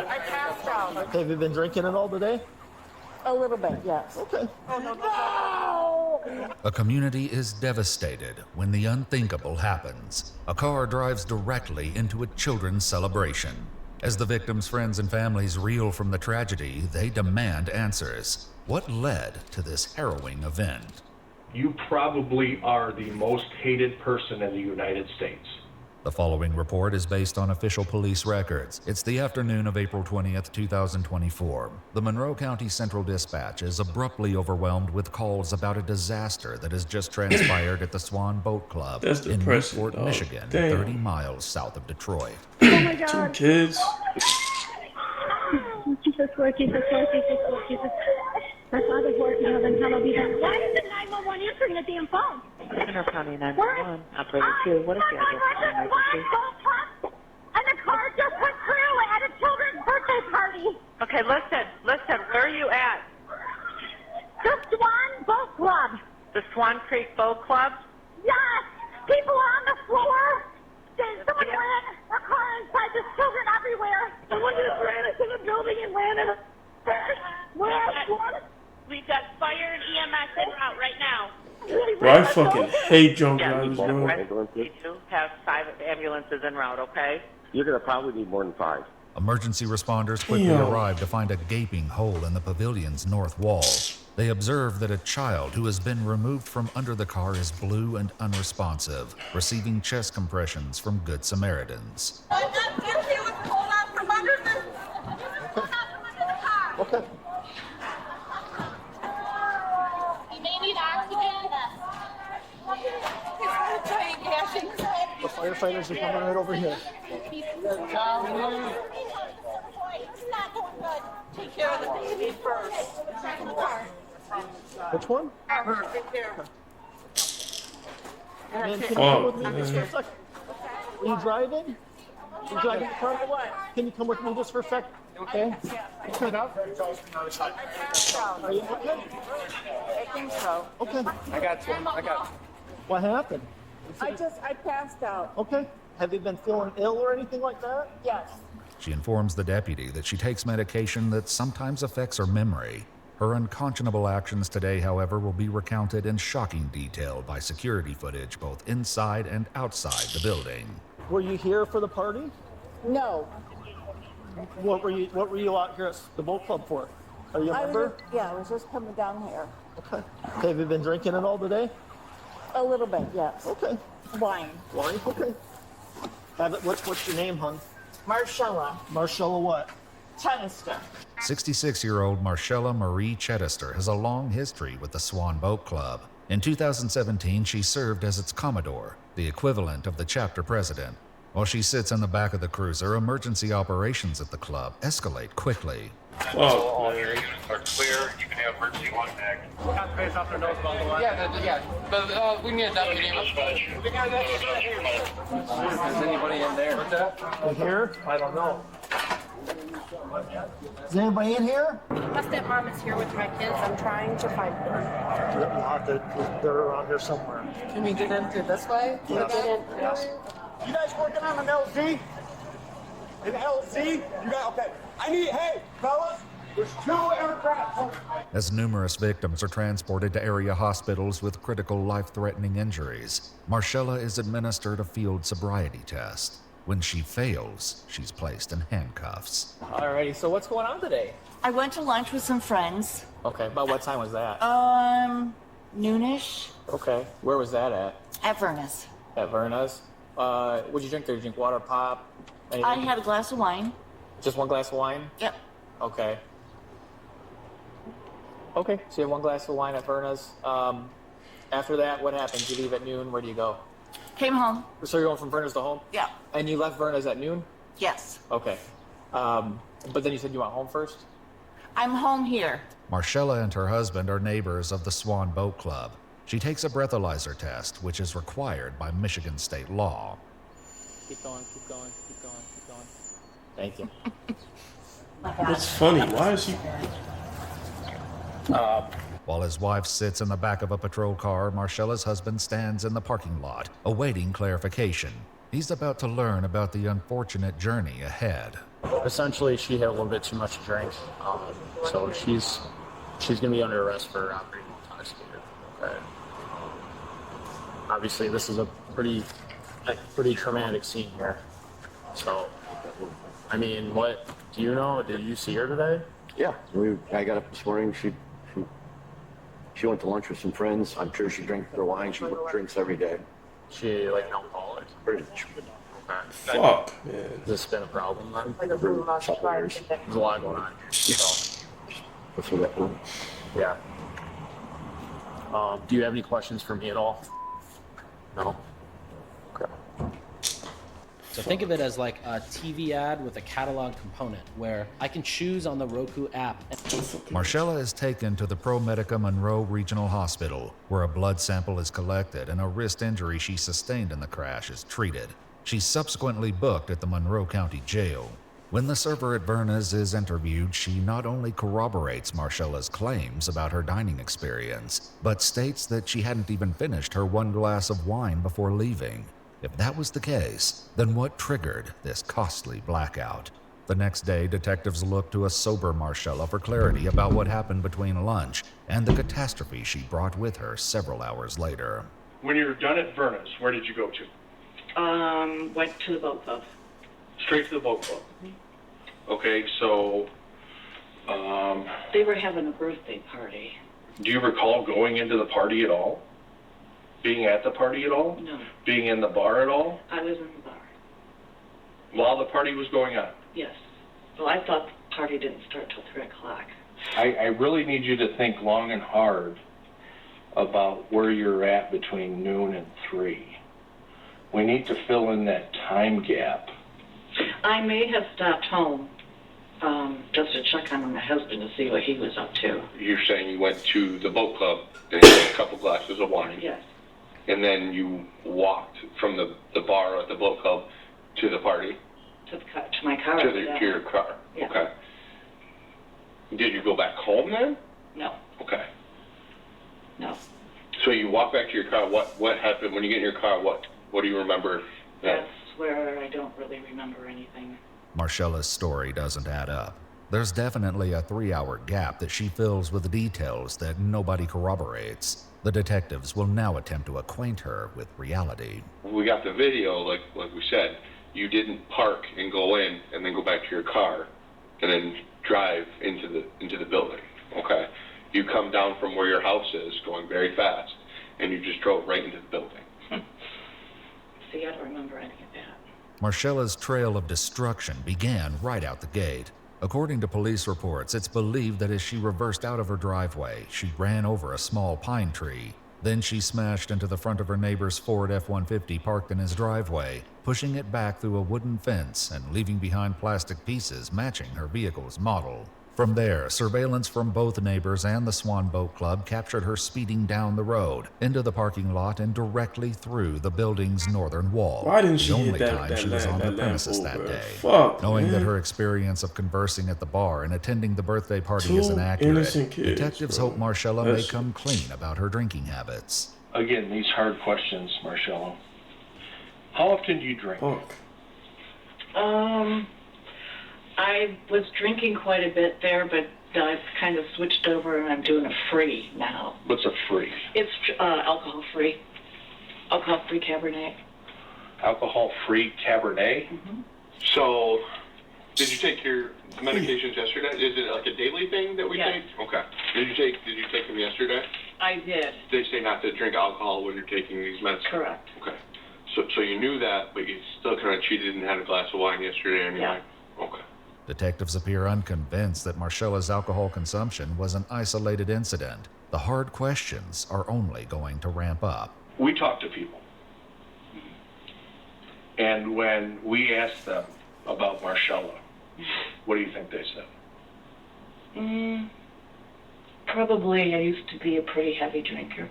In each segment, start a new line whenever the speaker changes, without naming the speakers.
I passed out.
Okay, have you been drinking it all today?
A little bit, yes.
Okay.
A community is devastated when the unthinkable happens. A car drives directly into a children's celebration. As the victims' friends and families reel from the tragedy, they demand answers. What led to this harrowing event?
You probably are the most hated person in the United States.
The following report is based on official police records. It's the afternoon of April 20th, 2024. The Monroe County Central Dispatch is abruptly overwhelmed with calls about a disaster that has just transpired at the Swan Boat Club in Newport, Michigan, 30 miles south of Detroit.
Oh my God.
2 kids.
Jesus, Lord, Jesus, Lord, Jesus, Lord, Jesus. My Father's working on them. Hallowed be thy name. Why is the 911 answering the damn phone?
Monroe County 911, operator 2, what is the address of the emergency?
And the car just went through at a children's birthday party.
Okay, listen, where are you at?
The Swan Boat Club.
The Swan Creek Boat Club?
Yes. People are on the floor. Someone ran a car inside. There's children everywhere. Someone just ran into the building and landed. Where?
We've got fire and EMS en route right now.
Bro, I fucking hate drunk drivers,
We
bro.
do have 5 ambulances en route, okay?
You're going to probably need more than 5.
Emergency responders quickly arrive to find a gaping hole in the pavilion's north wall. They observe that a child who has been removed from under the car is blue and unresponsive, receiving chest compressions from Good Samaritans.
Okay.
You may need oxygen.
The firefighters are coming right over here.
It's not going good. Take care of the baby first.
Which one?
Right there.
Man, can you come with me just for a second? Are you driving? You driving the car? Can you come with me just for a second? Okay. Sit up. Are you okay?
I think so.
Okay.
I got you.
What happened?
I passed out.
Okay. Have you been feeling ill or anything like that?
Yes.
She informs the deputy that she takes medication that sometimes affects her memory. Her unconscionable actions today, however, will be recounted in shocking detail by security footage both inside and outside the building.
Were you here for the party?
No.
What were you out here at the boat club for? Are you a member?
I was just coming down here.
Okay. Have you been drinking it all today?
A little bit, yes.
Okay.
Wine.
Wine? Okay. What's your name, hon?
Marcella.
Marcella what?
Chenister.
66-year-old Marcella Marie Chedister has a long history with the Swan Boat Club. In 2017, she served as its commodore, the equivalent of the chapter president. While she sits in the back of the cruiser, emergency operations at the club escalate quickly.
Oh,
All your units are clear. You can have emergency contact.
We need a deputy. Is anybody in there?
In here? I don't know. Is anybody in here?
My stepmom is here with my kids. I'm trying to find her.
They're around here somewhere.
Can we get in through this way?
Yes.
You guys working on an LZ? An LZ? You got okay. Hey, fellas, there's 2 aircraft.
As numerous victims are transported to area hospitals with critical life-threatening injuries, Marcella is administered a field sobriety test. When she fails, she's placed in handcuffs.
Alrighty, so what's going on today?
I went to lunch with some friends.
Okay, about what time was that?
Noonish
Okay, where was that at?
at Vernus.
At Verna's? What'd you drink there? Did you drink water, pop? Anything?
I had a glass of wine.
Just 1 glass of wine?
Yep.
Okay. Okay, so you have 1 glass of wine at Verna's. After that, what happens? You leave at noon, where do you go?
Came home.
So you're going from Verna's to home?
Yeah.
And you left Verna's at noon?
Yes.
Okay. But then you said you went home first?
I'm home here.
Marcella and her husband are neighbors of the Swan Boat Club. She takes a breathalyzer test, which is required by Michigan state law.
Keep going, keep going, keep going, keep going. Thank you.
It's funny. Why is he?
While his wife sits in the back of a patrol car, Marcella's husband stands in the parking lot, awaiting clarification. He's about to learn about the unfortunate journey ahead.
Essentially, she had a little bit too much to drink, so she's gonna be under arrest for operating intoxicated. Okay. Obviously, this is a pretty traumatic scene here. So, I mean, what do you know? Did you see her today?
Yeah, I got up this morning. She went to lunch with some friends. I'm sure she drank their wine. She drinks every day.
She like an alcoholic.
Pretty much.
Fuck, man.
Has this been a problem then?
For a couple years.
There's a lot going on here. So,
That's what that was.
yeah. Do you have any questions for me at all? No. Okay.
So think of it as like a TV ad with a catalog component where I can choose on the Roku app.
Marcella is taken to the ProMedica Monroe Regional Hospital, where a blood sample is collected and a wrist injury she sustained in the crash is treated. She's subsequently booked at the Monroe County Jail. When the server at Verna's is interviewed, she not only corroborates Marcella's claims about her dining experience, but states that she hadn't even finished her one glass of wine before leaving. If that was the case, then what triggered this costly blackout? The next day, detectives look to a sober Marcella for clarity about what happened between lunch and the catastrophe she brought with her several hours later.
When you were done at Verna's, where did you go to?
Went to the boat club.
Straight to the boat club. Okay, so,
They were having a birthday party.
do you recall going into the party at all? Being at the party at all?
No,
Being in the bar at all?
I was in the bar.
While the party was going on?
Yes. Well, I thought the party didn't start till 3 o'clock.
I really need you to think long and hard about where you're at between noon and 3. We need to fill in that time gap.
I may have stopped home just to check on my husband to see what he was up to.
You're saying you went to the boat club and had a couple glasses of wine.
Yes.
And then you walked from the bar at the boat club to the party?
To my car.
To your car.
Yeah.
Okay. Did you go back home then?
No.
Okay.
No.
So you walk back to your car. What happened when you get in your car? What do you remember?
That's where I don't really remember anything.
Marcella's story doesn't add up. There's definitely a 3-hour gap that she fills with details that nobody corroborates. The detectives will now attempt to acquaint her with reality.
We got the video, like we said. You didn't park and go in and then go back to your car and then drive into the building. Okay. You come down from where your house is, going very fast, and you just drove right into the building.
See, I don't remember any of that.
Marcella's trail of destruction began right out the gate. According to police reports, it's believed that as she reversed out of her driveway, she ran over a small pine tree. Then she smashed into the front of her neighbor's Ford F-150 parked in his driveway, pushing it back through a wooden fence and leaving behind plastic pieces matching her vehicle's model. From there, surveillance from both neighbors and the Swan Boat Club captured her speeding down the road, into the parking lot, and directly through the building's northern wall.
Why didn't she
the
hit
only
that-
time
that
she was
lamp-
on the
that lamp
premises that
over?
day.
Fuck,
Knowing that
man.
her experience of conversing at the bar and attending the birthday party
Two
is inaccurate,
innocent kids,
detectives
bro.
hope Marcella may
That's-
come clean about her drinking habits.
Again, these hard questions, Marcella. How often do you drink?
Fuck.
I was drinking quite a bit there, but I've kind of switched over and I'm doing a free now.
What's a free?
It's alcohol-free. Alcohol-free Cabernet.
Alcohol-free Cabernet?
Mm-hmm.
So, did you take your medications yesterday? Is it like a daily thing that we
Yes.
take? Okay. Did you take them yesterday?
I did.
They say not to drink alcohol when you're taking these medicines.
Correct.
Okay. So you knew that, but you still kind of cheated and had a glass of wine yesterday anyway?
Yeah.
Okay.
Detectives appear unconvinced that Marcella's alcohol consumption was an isolated incident. The hard questions are only going to ramp up.
We talk to people. And when we asked them about Marcella, what do you think they said?
Probably I used to be a pretty heavy drinker.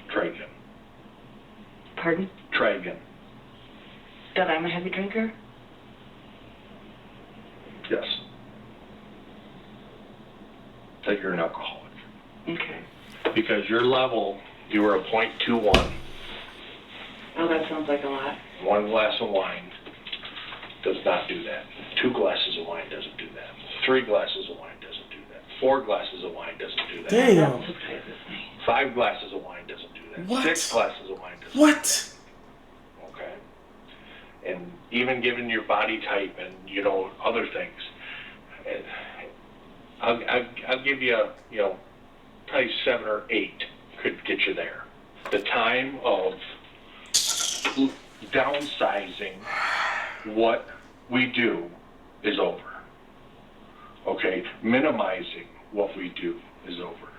Try again.
Pardon?
Try again.
That I'm a heavy drinker?
Yes. That you're an alcoholic.
Okay.
Because your level, you were a .21.
Oh, that sounds like a lot.
One glass of wine.
does not do that. 2 glasses of wine doesn't do that. 3 glasses of wine doesn't do that. 4 glasses of wine doesn't do that.
Damn.
5 glasses of wine doesn't do that.
What?
6 glasses of wine doesn't
What?
do that. Okay? And even given your body type and, you know, other things, I'll give you, you know, probably 7 or 8 could get you there. The time of downsizing what we do is over. Okay? Minimizing what we do is over.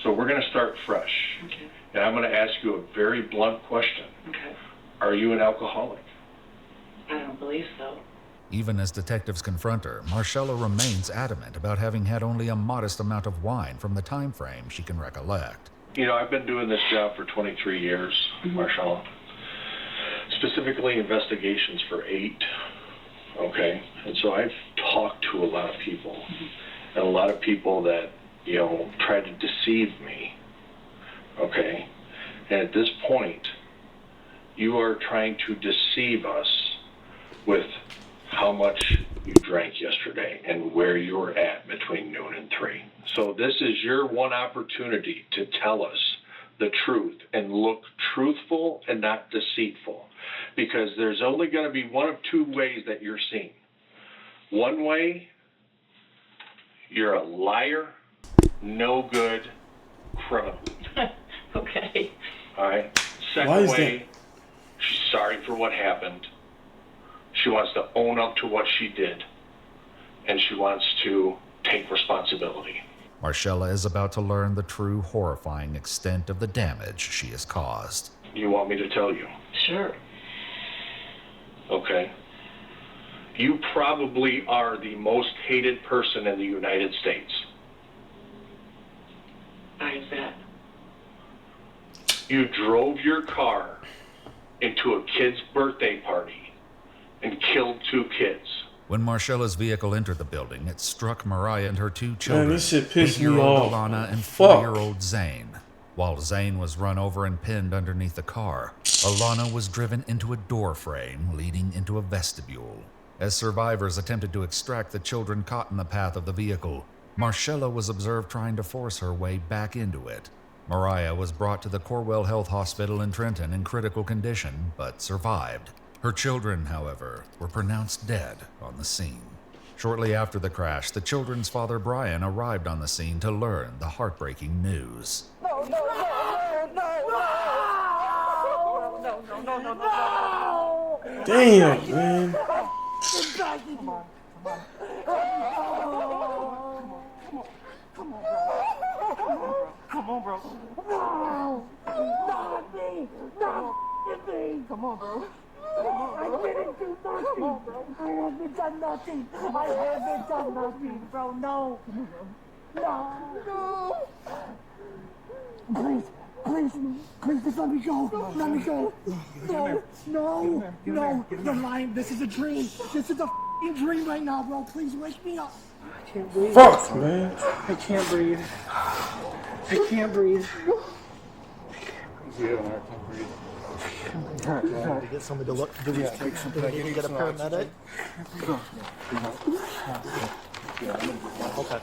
So we're going to start fresh.
Okay.
And I'm going to ask you a very blunt question.
Okay.
Are you an alcoholic?
I don't believe so.
Even as detectives confront her, Marcella remains adamant about having had only a modest amount of wine from the time frame she can recollect.
You know, I've been doing this job for 23 years, Marcella. Specifically investigations for 8. Okay? And so I've talked to a lot of people. And a lot of people that, you know, try to deceive me. Okay? And at this point, you are trying to deceive us with how much you drank yesterday and where you were at between noon and 3. So this is your one opportunity to tell us the truth and look truthful and not deceitful. Because there's only going to be one of 2 ways that you're seen. One way, you're a liar, no good criminal.
Okay.
All right?
Why
Second
is
way, she's sorry for what happened. She wants to own up to what she did. And she wants to take responsibility.
Marcella is about to learn the true horrifying extent of the damage she has caused.
You want me to tell you?
Sure.
Okay. You probably are the most hated person in the United States.
Why is that?
You drove your car into a kid's birthday party and killed 2 kids.
When Marcella's vehicle entered the building, it struck Mariah and her 2 children,
this shit pissed me
8-year-old
off.
Alana and
Fuck.
4-year-old Zane. While Zane was run over and pinned underneath the car, Alana was driven into a door frame leading into a vestibule. As survivors attempted to extract the children caught in the path of the vehicle, Marcella was observed trying to force her way back into it. Mariah was brought to the Corwell Health Hospital in Trenton in critical condition, but survived. Her children, however, were pronounced dead on the scene. Shortly after the crash, the children's father, Brian, arrived on the scene to learn the heartbreaking news.
Damn, man.
Come on, bro. No! Not me! Not me! Come on, bro. I didn't do nothing. Come on, bro. I haven't done nothing. I haven't done nothing, bro. No. No. Please, just let me go. Let me go. No. You're lying. This is a dream. This is a f***ing dream right now, bro. Please wake me up. I can't breathe.
Fuck, man.
I can't breathe. I can't breathe.
Yeah, I can't breathe.
To get somebody to look, do these takes. Can you get a paramedic? Okay.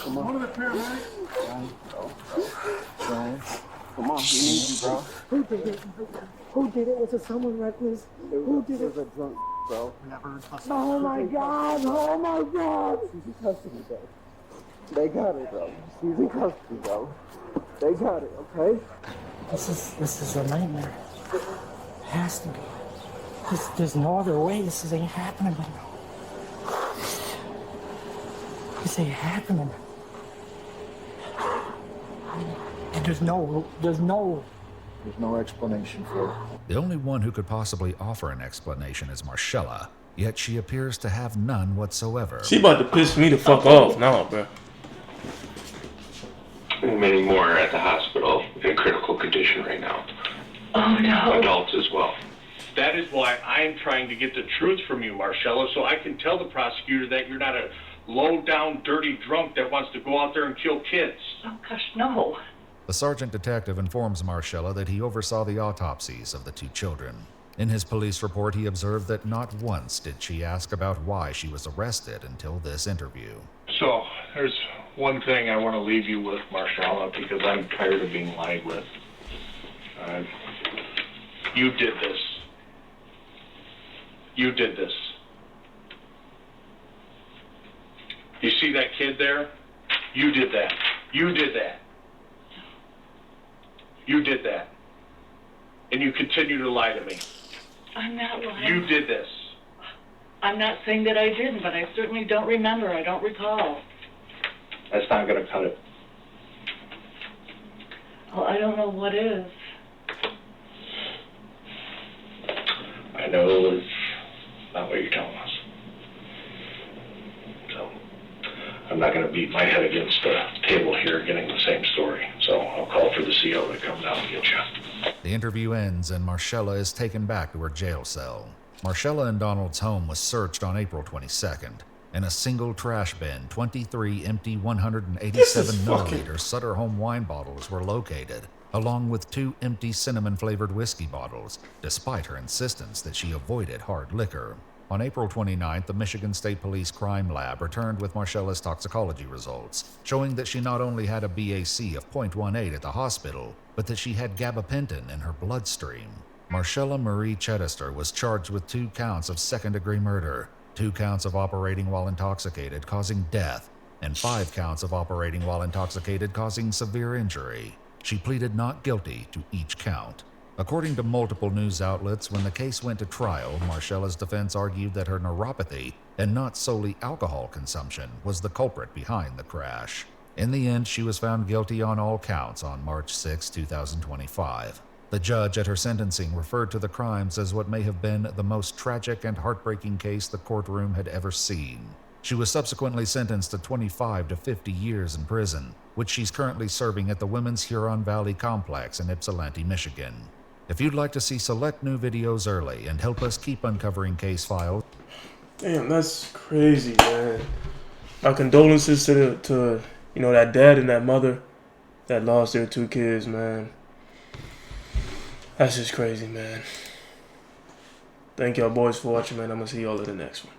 Come on. One of the paramedics.
Come on, you need me, bro.
Who did it? Who did it? Was it someone reckless? Who did it?
It was a drunk, bro.
Oh my God! Oh my God!
She's in custody, bro. They got it, bro. She's in custody, bro. They got it, okay?
This is a nightmare. It has to be. There's no other way. This ain't happening. This ain't happening. And there's no
explanation for it.
The only one who could possibly offer an explanation is Marcella, yet she appears to have none whatsoever.
She about to piss me the fuck off now, bro.
Many more are at the hospital in critical condition right now.
Oh, no.
Adults as well.
That is why I'm trying to get the truth from you, Marcella, so I can tell the prosecutor that you're not a low-down, dirty drunk that wants to go out there and kill kids.
Oh, gosh, no.
The sergeant detective informs Marcella that he oversaw the autopsies of the 2 children. In his police report, he observed that not once did she ask about why she was arrested until this interview.
So, there's one thing I want to leave you with, Marshalla, because I'm tired of being lied with. You did this. You did this. You see that kid there? You did that. You did that. You did that. And you continue to lie to me.
I'm not lying.
You did this.
I'm not saying that I didn't, but I certainly don't remember. I don't recall.
That's not going to cut it.
Well, I don't know what is.
I know it's not what you're telling us. So, I'm not going to beat my head against the table here getting the same story. So, I'll call for the CO to come down and get you.
The interview ends and Marshalla is taken back to her jail cell. Marshalla and Donald's home was searched on April 22nd. In a single trash bin, 23 empty 187mm Sutter Home wine bottles were located, along with 2 empty cinnamon-flavored whiskey bottles, despite her insistence that she avoided hard liquor. On April 29th, the Michigan State Police Crime Lab returned with Marshalla's toxicology results, showing that she not only had a BAC of .18 at the hospital, but that she had gabapentin in her bloodstream. Marshalla Marie Chedester was charged with 2 counts of second-degree murder, 2 counts of operating while intoxicated causing death, and 5 counts of operating while intoxicated causing severe injury. She pleaded not guilty to each count. According to multiple news outlets, when the case went to trial, Marshalla's defense argued that her neuropathy, and not solely alcohol consumption, was the culprit behind the crash. In the end, she was found guilty on all counts on March 6, 2025. The judge at her sentencing referred to the crimes as what may have been the most tragic and heartbreaking case the courtroom had ever seen. She was subsequently sentenced to 25 to 50 years in prison, which she's currently serving at the Women's Huron Valley Complex in Ypsilanti, Michigan. If you'd like to see select new videos early and help us keep uncovering case files...
Damn, that's crazy, man. My condolences to you know, that dad and that mother that lost their 2 kids, man. That's just crazy, man. Thank y'all boys for watching, man. I'm gonna see y'all in the next one.